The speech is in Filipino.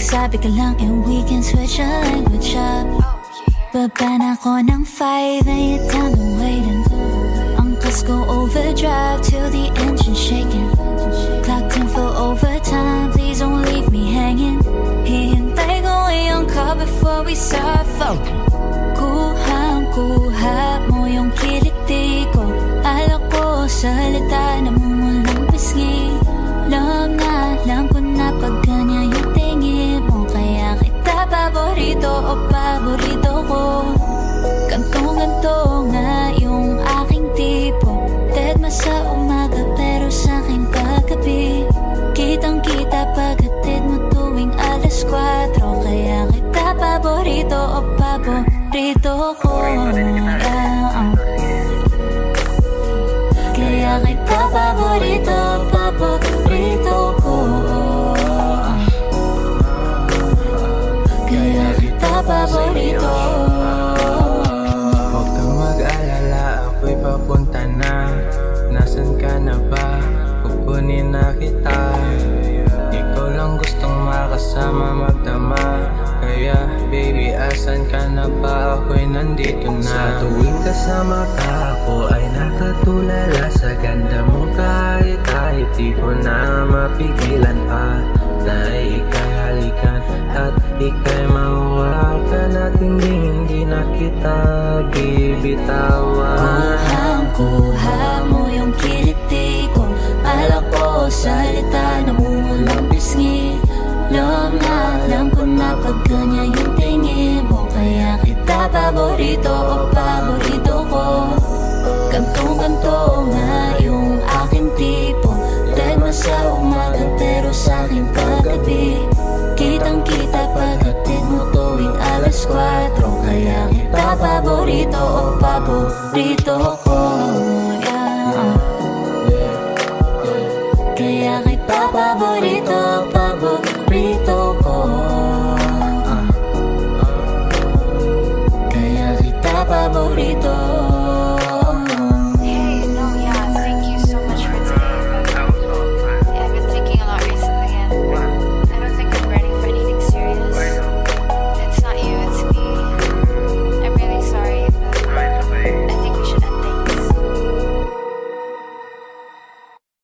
magsabi ka lang and we can switch a language up. Baba na ko ng 5 and you're down the waiting. Uncles go overdrive till the engine's shaking. Clocked in for overtime, please don't leave me hanging. Hihintay ko iyong call before we start floating. Kuhang-kuha mo yung kiliti ko. Alak ko salita na mumulang pisngi. Alam ko na pag ganyan yung tingin mo. Kaya kita paborito o paborito ko. Ganto-ganto nga yung aking tipo. Deadma sa umaga pero sa'kin paggabi. Kitang-kita paghatid mo tuwing alas 4. Kaya kita paborito o paborito ko. Kaya kita paborito, paborito ko. Kaya kita paborito. Huwag kang mag-alala, ako'y papunta na. Nasaan ka na ba? Kukunin na kita. Ikaw lang gustong makasama magdama. Kaya baby, asan ka na ba? Ako'y nandito na. Sa tuwing kasama ka, ako ay nakatulala sa ganda mo. Kahit di ko na mapigilan pa na ika'y halikan at ika'y mahawakan at hindi na kita bibitawan. Kuhang-kuha mo yung kiliti ko. Alak ko salita na mumulang pisngi. Alam ko na pag ganyan yung tingin mo. Kaya kita paborito o paborito ko. Ganto-ganto nga yung aking tipo. Deadma sa umaga pero sa'kin paggabi. Kitang-kita paghatid mo tuwing alas 4. Kaya kita paborito o paborito ko.